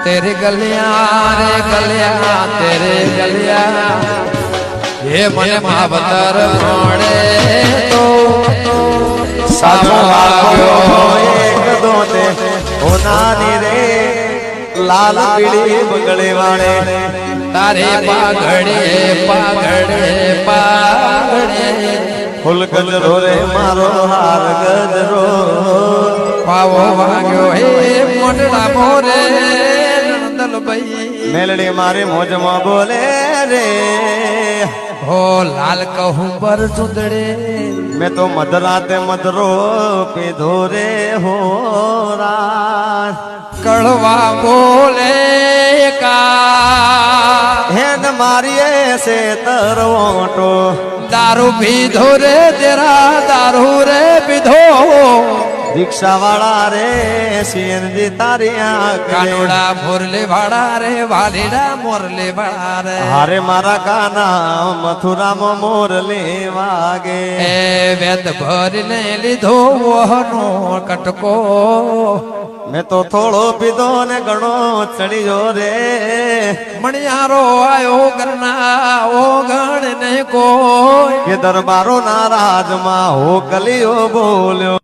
तेरे गलिया रे गलिया तेरे गलिया ये मन मावतर मोड़े तो सामो आगो एक दो ने होनानी रे लाल पीली बगड़े वाले तारे पागड़े पागड़े पागड़े फूल गजरो रे मारो हार गजरो पावो वाग्यो हे मोटड़ा मोरे नंदल भाई मेलड़ी मारे मौज में बोले रे हो लाल कहूं पर चुदड़े मैं तो मधराते मधरो पीधो रे हो रात कड़वा बोले का हेन मारिए से तरवोटो दारू पीधो रे तेरा दारू रे पीधो दीक्षा वाला रे सीन जी तारिया कानोड़ा मोरले भाड़ा रे वालीड़ा मोरले भाड़ा रे हारे मारा काना मथुरा में मोरले वागे ए वेद भर ने लीधो वहनो कटको मैं तो थोड़ो पीधो ने घणो चढ़ियो रे मणियारो आयो करना ओ गण ने को के दरबारो नाराज मा हो कलियो बोल्यो।